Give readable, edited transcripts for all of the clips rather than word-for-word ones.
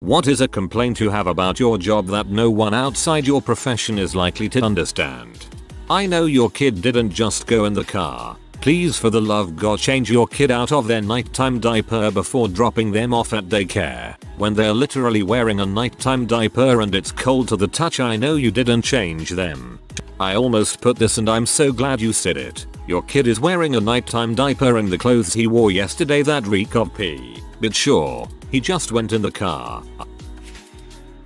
What is a complaint you have about your job that no one outside your profession is likely to understand? I know your kid didn't just go in the car. Please, for the love of God, change your kid out of their nighttime diaper before dropping them off at daycare. When they're literally wearing a nighttime diaper and it's cold to the touch, I know you didn't change them. I almost put this and I'm so glad you said it. Your kid is wearing a nighttime diaper and the clothes he wore yesterday that reek of pee. But sure, he just went in the car.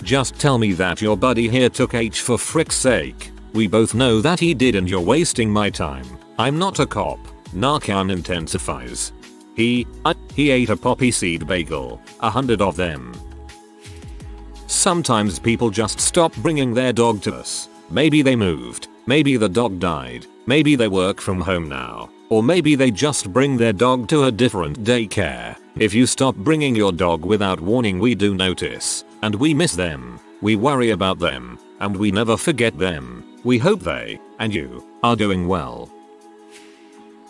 Just tell me that your buddy here took H for frick's sake. We both know that he did and you're wasting my time. I'm not a cop. Narcan intensifies. He ate a poppy seed bagel. 100 of them. Sometimes people just stop bringing their dog to us. Maybe they moved. Maybe the dog died. Maybe they work from home now. Or maybe they just bring their dog to a different daycare. If you stop bringing your dog without warning, we do notice. And we miss them. We worry about them. And we never forget them. We hope they, and you, are doing well.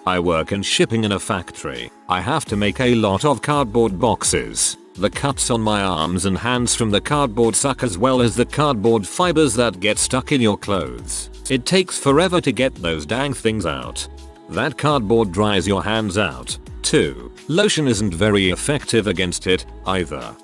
I work in shipping in a factory. I have to make a lot of cardboard boxes. The cuts on my arms and hands from the cardboard suck, as well as the cardboard fibers that get stuck in your clothes. It takes forever to get those dang things out. That cardboard dries your hands out, too. Lotion isn't very effective against it, either.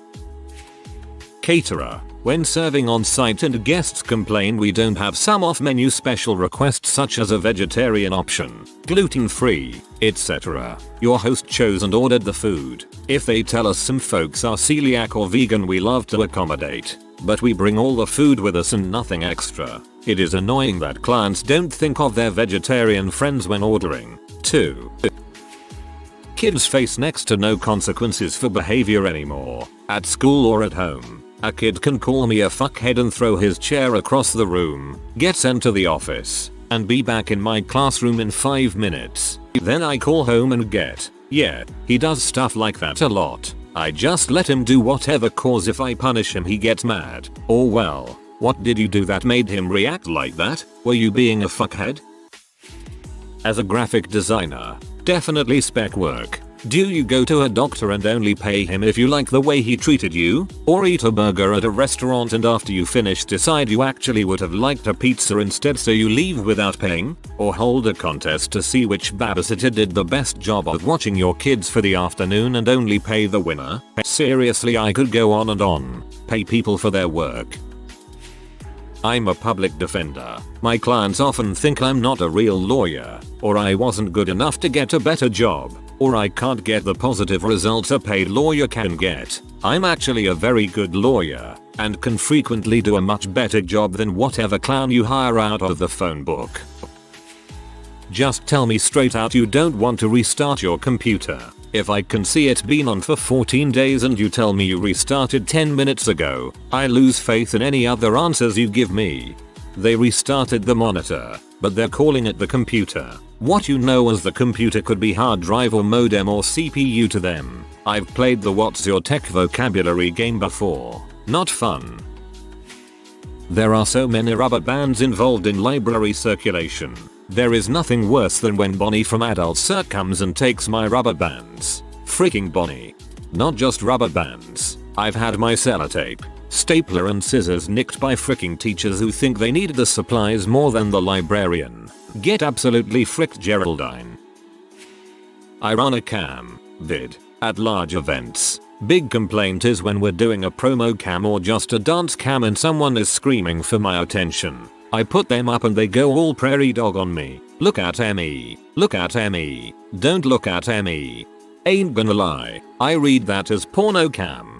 Caterer. When serving on site and guests complain we don't have some off-menu special requests such as a vegetarian option, gluten-free, etc. Your host chose and ordered the food. If they tell us some folks are celiac or vegan, we love to accommodate. But we bring all the food with us and nothing extra. It is annoying that clients don't think of their vegetarian friends when ordering. 2. Kids face next to no consequences for behavior anymore, at school or at home. A kid can call me a fuckhead and throw his chair across the room, get sent to the office, and be back in my classroom in 5 minutes. Then I call home and yeah, he does stuff like that a lot. I just let him do whatever, cause if I punish him he gets mad. Or well, what did you do that made him react like that? Were you being a fuckhead? As a graphic designer, definitely spec work. Do you go to a doctor and only pay him if you like the way he treated you? Or eat a burger at a restaurant and after you finish decide you actually would have liked a pizza instead so you leave without paying? Or hold a contest to see which babysitter did the best job of watching your kids for the afternoon and only pay the winner? Seriously, I could go on and on. Pay people for their work. I'm a public defender. My clients often think I'm not a real lawyer, or I wasn't good enough to get a better job, or I can't get the positive results a paid lawyer can get. I'm actually a very good lawyer, and can frequently do a much better job than whatever clown you hire out of the phone book. Just tell me straight out you don't want to restart your computer. If I can see it been on for 14 days and you tell me you restarted 10 minutes ago, I lose faith in any other answers you give me. They restarted the monitor, but they're calling it the computer. What you know as the computer could be hard drive or modem or CPU to them. I've played the What's Your Tech vocabulary game before. Not fun. There are so many rubber bands involved in library circulation. There is nothing worse than when Bonnie from Adult Cert comes and takes my rubber bands. Freaking Bonnie. Not just rubber bands. I've had my sellotape, stapler and scissors nicked by freaking teachers who think they need the supplies more than the librarian. Get absolutely fricked, Geraldine. I run a cam vid at large events. Big complaint is when we're doing a promo cam or just a dance cam and someone is screaming for my attention. I put them up and they go all prairie dog on me. Look at me. Look at me. Don't look at me. Ain't gonna lie, I read that as porno cam.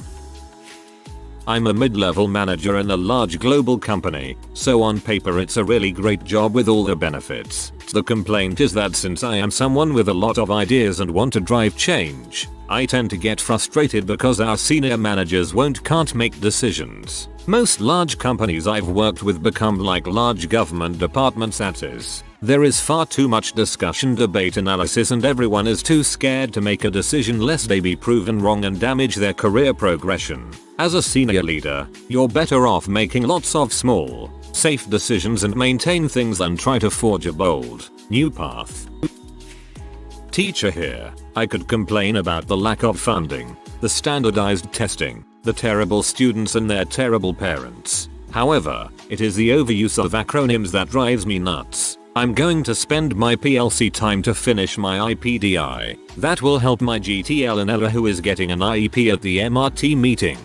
I'm a mid-level manager in a large global company, so on paper it's a really great job with all the benefits. The complaint is that since I am someone with a lot of ideas and want to drive change, I tend to get frustrated because our senior managers can't make decisions. Most large companies I've worked with become like large government departments at is. There is far too much discussion, debate, analysis, and everyone is too scared to make a decision lest they be proven wrong and damage their career progression. As a senior leader, you're better off making lots of small, safe decisions and maintain things than try to forge a bold, new path. Teacher here. I could complain about the lack of funding, the standardized testing, the terrible students and their terrible parents. However, it is the overuse of acronyms that drives me nuts. I'm going to spend my PLC time to finish my IPDI. That will help my GTL and Ella, who is getting an IEP at the MRT meeting.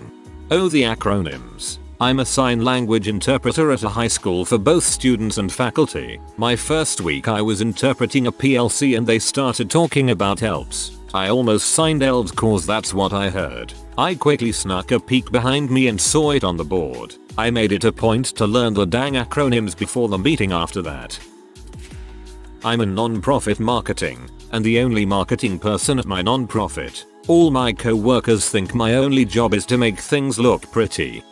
Oh, the acronyms. I'm a sign language interpreter at a high school for both students and faculty. My first week I was interpreting a PLC and they started talking about elves. I almost signed elves cause that's what I heard. I quickly snuck a peek behind me and saw it on the board. I made it a point to learn the dang acronyms before the meeting after that. I'm a non-profit marketing, and the only marketing person at my non-profit. All my co-workers think my only job is to make things look pretty.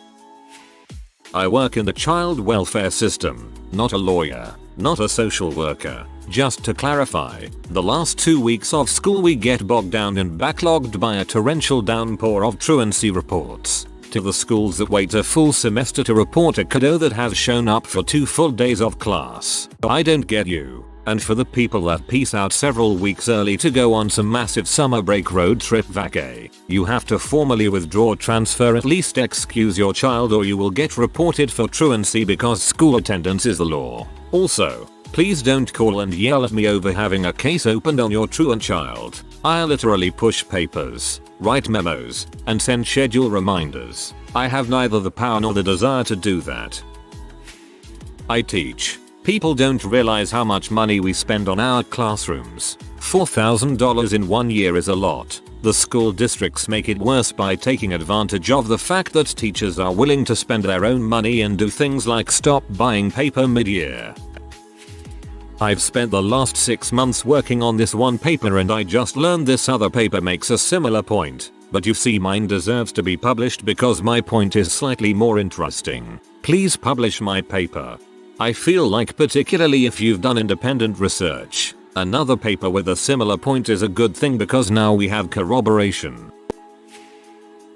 I work in the child welfare system, not a lawyer, not a social worker. Just to clarify, the last 2 weeks of school we get bogged down and backlogged by a torrential downpour of truancy reports. To the schools that wait a full semester to report a kiddo that has shown up for 2 full days of class, I don't get you. And for the people that peace out several weeks early to go on some massive summer break road trip vacay, you have to formally withdraw transfer, at least excuse your child or you will get reported for truancy because school attendance is the law. Also, please don't call and yell at me over having a case opened on your truant child. I literally push papers, write memos, and send schedule reminders. I have neither the power nor the desire to do that. I teach. People don't realize how much money we spend on our classrooms. $4,000 in 1 year is a lot. The school districts make it worse by taking advantage of the fact that teachers are willing to spend their own money and do things like stop buying paper mid-year. I've spent the last 6 months working on this one paper and I just learned this other paper makes a similar point. But you see, mine deserves to be published because my point is slightly more interesting. Please publish my paper. I feel like, particularly if you've done independent research, another paper with a similar point is a good thing because now we have corroboration.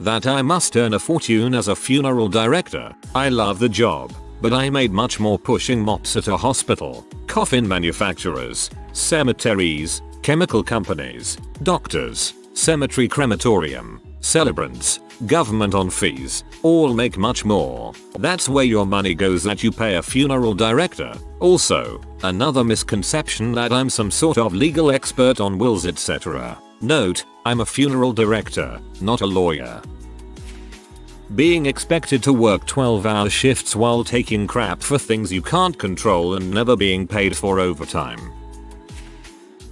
That I must earn a fortune as a funeral director. I love the job, but I made much more pushing mops at a hospital, coffin manufacturers, cemeteries, chemical companies, doctors, cemetery crematorium, celebrants, government on fees, all make much more. That's where your money goes that you pay a funeral director. Also, another misconception that I'm some sort of legal expert on wills etc. Note, I'm a funeral director, not a lawyer. Being expected to work 12-hour shifts while taking crap for things you can't control and never being paid for overtime.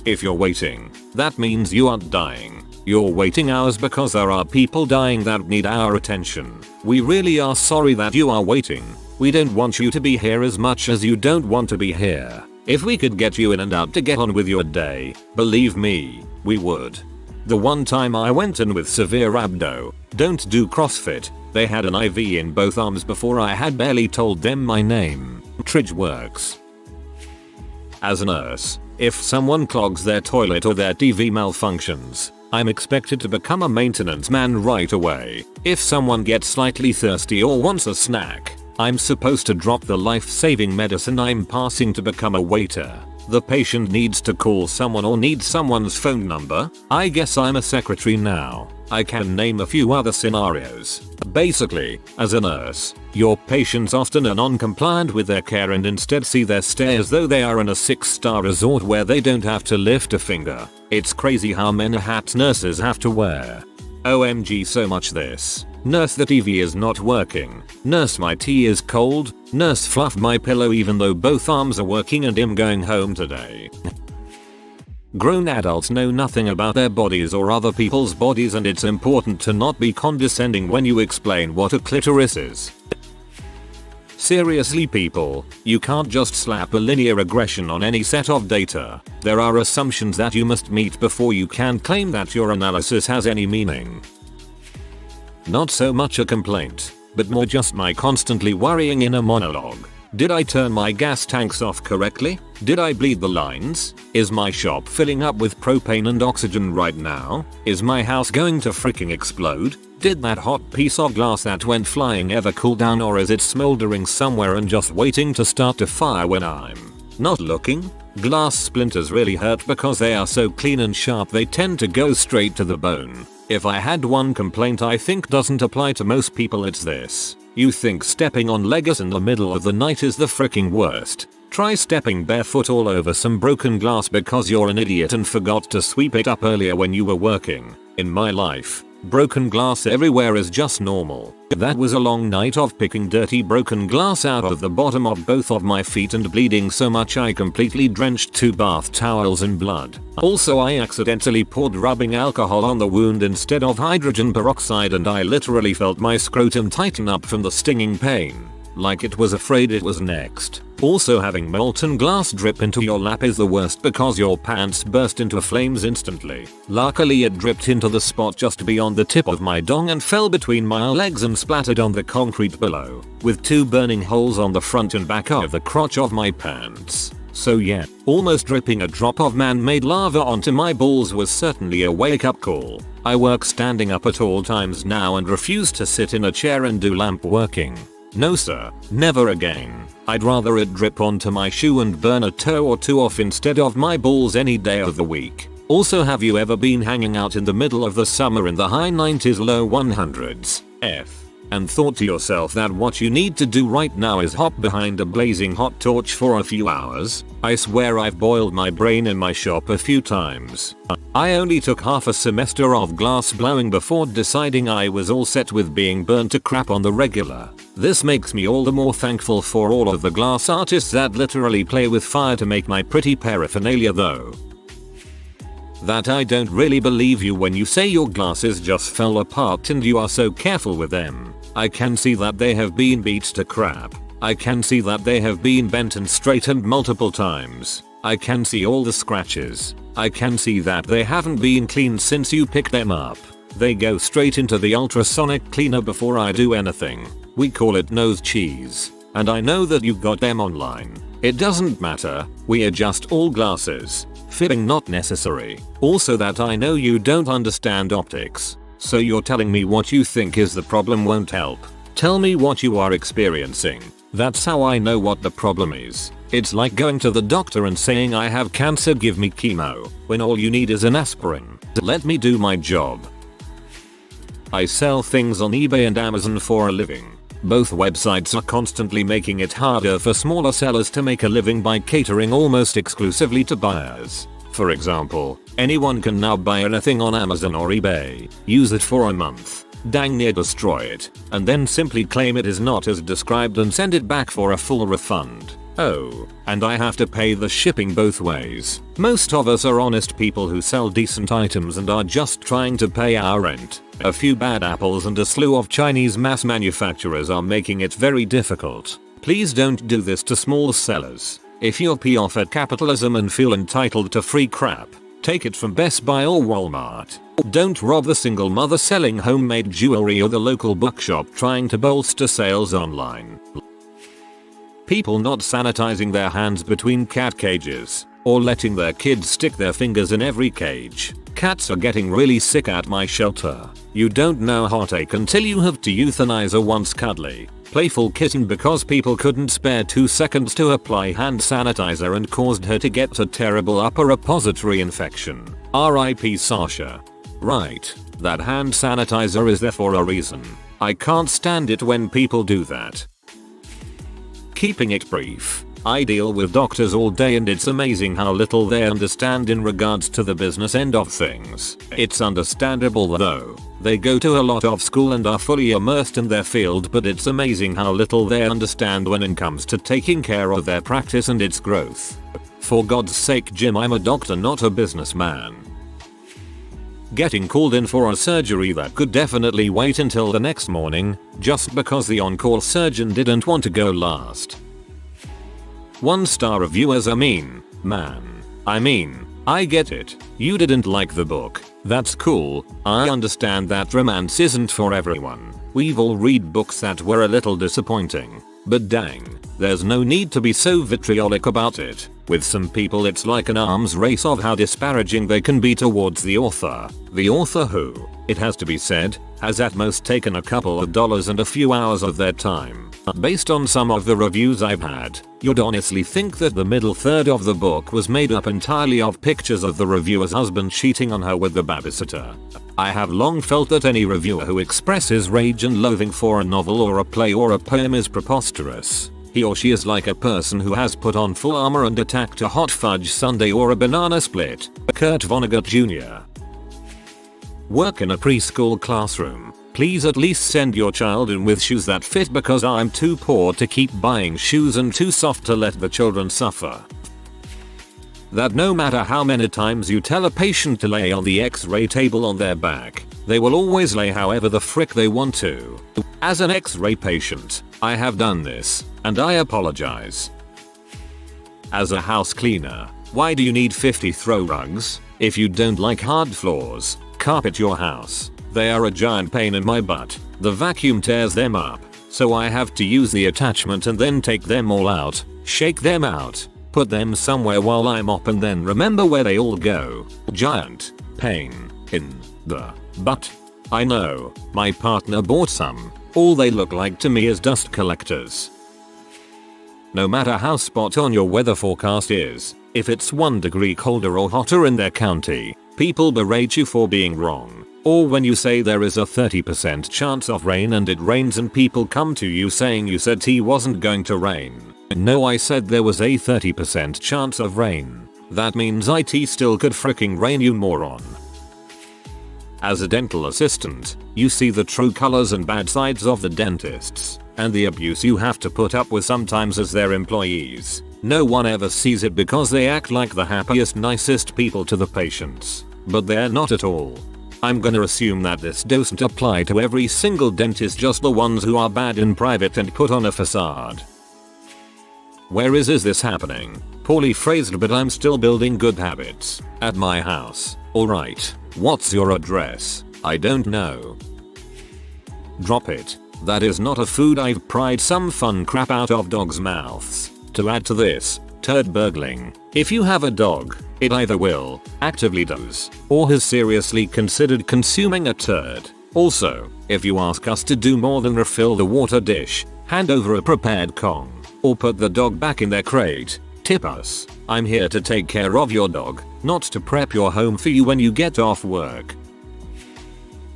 If you're waiting, that means you aren't dying. You're waiting hours because there are people dying that need our attention. We really are sorry that you are waiting. We don't want you to be here as much as you don't want to be here. If we could get you in and out to get on with your day, believe me, we would. The one time I went in with severe abdo, don't do CrossFit, they had an IV in both arms before I had barely told them my name. Tridge works. As a nurse, if someone clogs their toilet or their TV malfunctions, I'm expected to become a maintenance man right away. If someone gets slightly thirsty or wants a snack, I'm supposed to drop the life-saving medicine I'm passing to become a waiter. The patient needs to call someone or needs someone's phone number. I guess I'm a secretary now. I can name a few other scenarios. Basically, as a nurse, your patients often are non-compliant with their care and instead see their stay as though they are in a 6-star resort where they don't have to lift a finger. It's crazy how many hats nurses have to wear. OMG, so much this. Nurse, the TV is not working. Nurse, my tea is cold. Nurse, fluff my pillow even though both arms are working and I'm going home today. Grown adults know nothing about their bodies or other people's bodies, and it's important to not be condescending when you explain what a clitoris is. Seriously people, you can't just slap a linear regression on any set of data. There are assumptions that you must meet before you can claim that your analysis has any meaning. Not so much a complaint, but more just my constantly worrying inner monologue. Did I turn my gas tanks off correctly? Did I bleed the lines? Is my shop filling up with propane and oxygen right now? Is my house going to freaking explode? Did that hot piece of glass that went flying ever cool down, or is it smoldering somewhere and just waiting to start to fire when I'm not looking? Glass splinters really hurt because they are so clean and sharp they tend to go straight to the bone. If I had one complaint I think doesn't apply to most people, it's this. You think stepping on Legos in the middle of the night is the freaking worst. Try stepping barefoot all over some broken glass because you're an idiot and forgot to sweep it up earlier when you were working. In my life, broken glass everywhere is just normal. That was a long night of picking dirty broken glass out of the bottom of both of my feet and bleeding so much I completely drenched 2 bath towels in blood. Also, I accidentally poured rubbing alcohol on the wound instead of hydrogen peroxide and I literally felt my scrotum tighten up from the stinging pain, like it was afraid it was next. Also, having molten glass drip into your lap is the worst because your pants burst into flames instantly. Luckily it dripped into the spot just beyond the tip of my dong and fell between my legs and splattered on the concrete below, with 2 burning holes on the front and back of the crotch of my pants. So yeah, almost dripping a drop of man-made lava onto my balls was certainly a wake-up call. I work standing up at all times now and refuse to sit in a chair and do lamp working. No sir, never again. I'd rather it drip onto my shoe and burn a toe or 2 off instead of my balls any day of the week. Also, have you ever been hanging out in the middle of the summer in the high 90s low 100s and thought to yourself that what you need to do right now is hop behind a blazing hot torch for a few hours? I swear I've boiled my brain in my shop a few times. I only took half a semester of glass blowing before deciding I was all set with being burnt to crap on the regular. This makes me all the more thankful for all of the glass artists that literally play with fire to make my pretty paraphernalia though. That I don't really believe you when you say your glasses just fell apart and you are so careful with them. I can see that they have been beat to crap. I can see that they have been bent and straightened multiple times. I can see all the scratches. I can see that they haven't been cleaned since you picked them up. They go straight into the ultrasonic cleaner before I do anything. We call it nose cheese. And I know that you got them online. It doesn't matter, we adjust all glasses. Fitting not necessary. Also, that I know you don't understand optics. So you're telling me what you think is the problem won't help. Tell me what you are experiencing. That's how I know what the problem is. It's like going to the doctor and saying I have cancer, give me chemo, when all you need is an aspirin. Let me do my job. I sell things on eBay and Amazon for a living. Both websites are constantly making it harder for smaller sellers to make a living by catering almost exclusively to buyers. For example, anyone can now buy anything on Amazon or eBay, use it for a month, dang near destroy it, and then simply claim it is not as described and send it back for a full refund. Oh, and I have to pay the shipping both ways. Most of us are honest people who sell decent items and are just trying to pay our rent. A few bad apples and a slew of Chinese mass manufacturers are making it very difficult. Please don't do this to small sellers. If you're pissed off at capitalism and feel entitled to free crap, take it from Best Buy or Walmart. Don't rob the single mother selling homemade jewelry or the local bookshop trying to bolster sales online. People not sanitizing their hands between cat cages, or letting their kids stick their fingers in every cage. Cats are getting really sick at my shelter. You don't know heartache until you have to euthanize a once cuddly, playful kitten because people couldn't spare 2 seconds to apply hand sanitizer and caused her to get a terrible upper repository infection. RIP Sasha. Right, that hand sanitizer is there for a reason. I can't stand it when people do that. Keeping it brief, I deal with doctors all day and it's amazing how little they understand in regards to the business end of things. It's understandable though. They go to a lot of school and are fully immersed in their field, but it's amazing how little they understand when it comes to taking care of their practice and its growth. For God's sake, Jim, I'm a doctor, not a businessman. Getting called in for a surgery that could definitely wait until the next morning, just because the on-call surgeon didn't want to go last. 1-star reviewers. Man. I get it. You didn't like the book. That's cool. I understand that romance isn't for everyone. We've all read books that were a little disappointing. But dang, there's no need to be so vitriolic about it. With some people it's like an arms race of how disparaging they can be towards the author. The author who, it has to be said, has at most taken a couple of dollars and a few hours of their time. Based on some of the reviews I've had, you'd honestly think that the middle third of the book was made up entirely of pictures of the reviewer's husband cheating on her with the babysitter. I have long felt that any reviewer who expresses rage and loathing for a novel or a play or a poem is preposterous. He or she is like a person who has put on full armor and attacked a hot fudge sundae or a banana split. Kurt Vonnegut Jr. Work in a preschool classroom. Please at least send your child in with shoes that fit because I'm too poor to keep buying shoes and too soft to let the children suffer. That no matter how many times you tell a patient to lay on the X-ray table on their back, they will always lay however the frick they want to. As an X-ray patient, I have done this, and I apologize. As a house cleaner, why do you need 50 throw rugs? If you don't like hard floors, carpet your house. They are a giant pain in my butt. The vacuum tears them up, so I have to use the attachment and then take them all out, shake them out, put them somewhere while I mop and then remember where they all go. Giant pain in the butt. I know, my partner bought some. All they look like to me is dust collectors. No matter how spot on your weather forecast is, if it's 1 degree colder or hotter in their county, people berate you for being wrong. Or when you say there is a 30% chance of rain and it rains and people come to you saying you said it wasn't going to rain. No, I said there was a 30% chance of rain. That means it still could fricking rain, you moron. As a dental assistant, you see the true colors and bad sides of the dentists, and the abuse you have to put up with sometimes as their employees. No one ever sees it because they act like the happiest, nicest people to the patients, but they're not at all. I'm gonna assume that this doesn't apply to every single dentist, just the ones who are bad in private and put on a facade. Where is this happening? Poorly phrased, but I'm still building good habits. At my house. Alright. What's your address? I don't know. Drop it. That is not a food. I've pried some fun crap out of dogs' mouths. To add to this, turd burgling. If you have a dog, it either will, actively does, or has seriously considered consuming a turd. Also, if you ask us to do more than refill the water dish, hand over a prepared Kong, or put the dog back in their crate, tip us. I'm here to take care of your dog, not to prep your home for you when you get off work.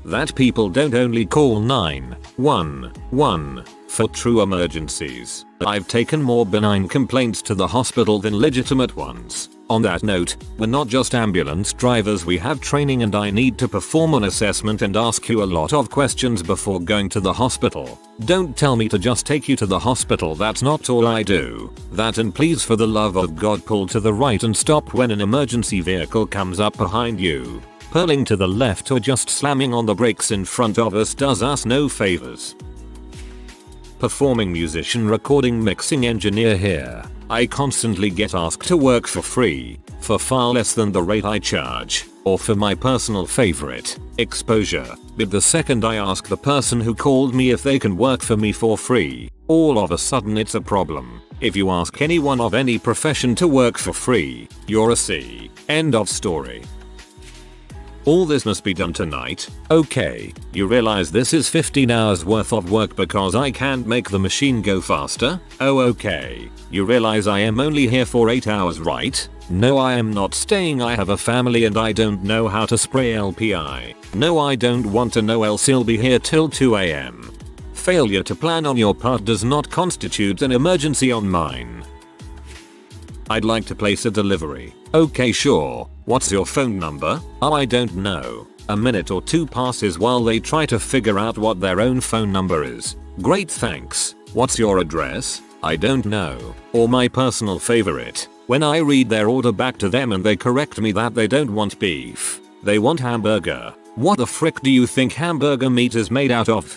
That people don't only call 911 for true emergencies. I've taken more benign complaints to the hospital than legitimate ones. On that note, we're not just ambulance drivers, we have training and I need to perform an assessment and ask you a lot of questions before going to the hospital. Don't tell me to just take you to the hospital, that's not all I do. That, and please for the love of God pull to the right and stop when an emergency vehicle comes up behind you. Pulling to the left or just slamming on the brakes in front of us does us no favors. Performing musician, recording, mixing engineer here. I constantly get asked to work for free, for far less than the rate I charge, or for my personal favorite, exposure. But the second I ask the person who called me if they can work for me for free, all of a sudden it's a problem. If you ask anyone of any profession to work for free, you're a C. End of story. All this must be done tonight. Okay, you realize this is 15 hours worth of work because I can't make the machine go faster? Oh okay. You realize I am only here for 8 hours, right? No, I am not staying. I have a family and I don't know how to spray LPI. No, I don't want to know, else I'll be here till 2 AM. Failure to plan on your part does not constitute an emergency on mine. I'd like to place a delivery. Okay, sure. What's your phone number? Oh, I don't know. A minute or two passes while they try to figure out what their own phone number is. Great, thanks. What's your address? I don't know. Or my personal favorite, when I read their order back to them and they correct me that they don't want beef. They want hamburger. What the frick do you think hamburger meat is made out of?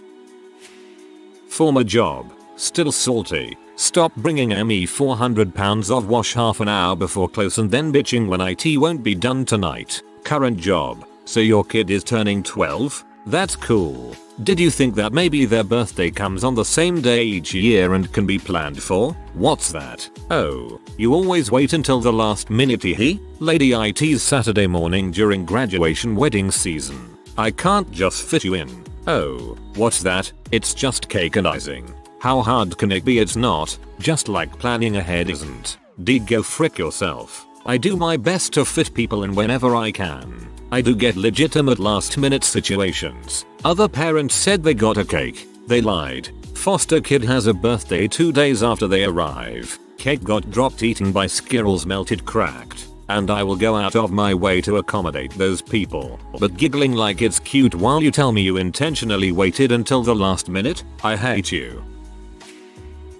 Former job. Still salty. Stop bringing me 400 pounds of wash half an hour before close and then bitching when IT won't be done tonight. Current job. So your kid is turning 12? That's cool. Did you think that maybe their birthday comes on the same day each year and can be planned for? What's that? Oh, you always wait until the last minute, he? Lady IT's Saturday morning during graduation wedding season. I can't just fit you in. Oh, what's that? It's just cake and icing. How hard can it be? It's not, just like planning ahead isn't. Go frick yourself. I do my best to fit people in whenever I can. I do get legitimate last minute situations. Other parents said they got a cake. They lied. Foster kid has a birthday 2 days after they arrive. Cake got dropped, eaten by squirrels, melted, cracked. And I will go out of my way to accommodate those people. But giggling like it's cute while you tell me you intentionally waited until the last minute? I hate you.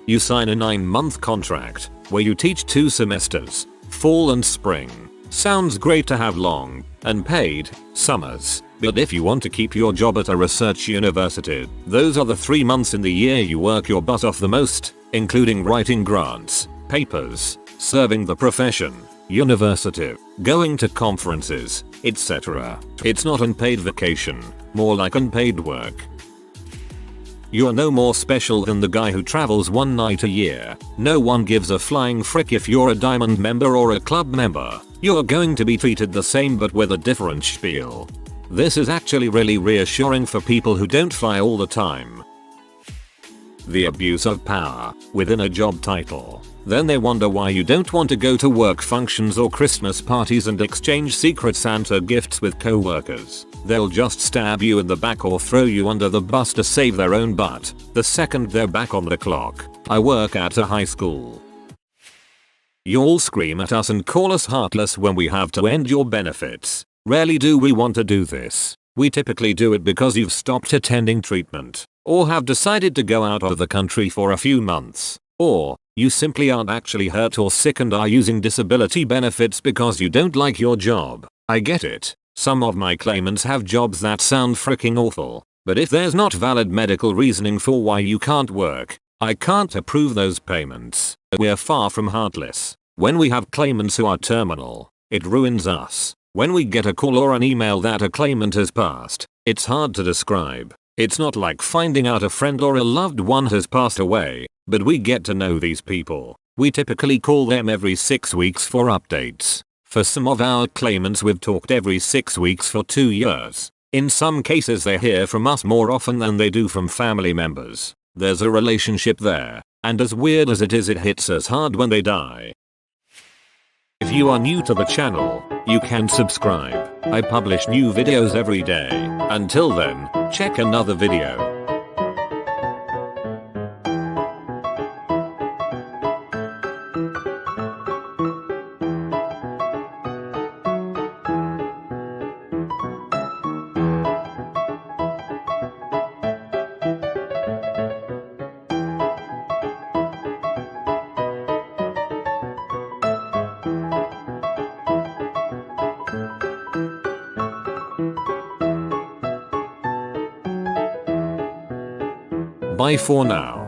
You sign a 9-month contract where you teach 2 semesters, fall and spring. Sounds great to have long and paid summers, but if you want to keep your job at a research university, those are the 3 months in the year you work your butt off the most, including writing grants, papers, serving the profession, university, going to conferences, etc. It's not unpaid vacation, more like unpaid work. You're no more special than the guy who travels 1 night a year. No one gives a flying frick if you're a diamond member or a club member. You're going to be treated the same but with a different spiel. This is actually really reassuring for people who don't fly all the time. The abuse of power within a job title. Then they wonder why you don't want to go to work functions or Christmas parties and exchange Secret Santa gifts with co-workers. They'll just stab you in the back or throw you under the bus to save their own butt the second they're back on the clock. I work at a high school. You all scream at us and call us heartless when we have to end your benefits. Rarely do we want to do this. We typically do it because you've stopped attending treatment, or have decided to go out of the country for a few months, or you simply aren't actually hurt or sick and are using disability benefits because you don't like your job. I get it. Some of my claimants have jobs that sound freaking awful, but if there's not valid medical reasoning for why you can't work, I can't approve those payments. We're far from heartless. When we have claimants who are terminal, it ruins us. When we get a call or an email that a claimant has passed, it's hard to describe. It's not like finding out a friend or a loved one has passed away, but we get to know these people. We typically call them every 6 weeks for updates. For some of our claimants we've talked every 6 weeks for 2 years. In some cases they hear from us more often than they do from family members. There's a relationship there, and as weird as it is, it hits us hard when they die. If you are new to the channel, you can subscribe. I publish new videos every day. Until then, check another video. Bye for now.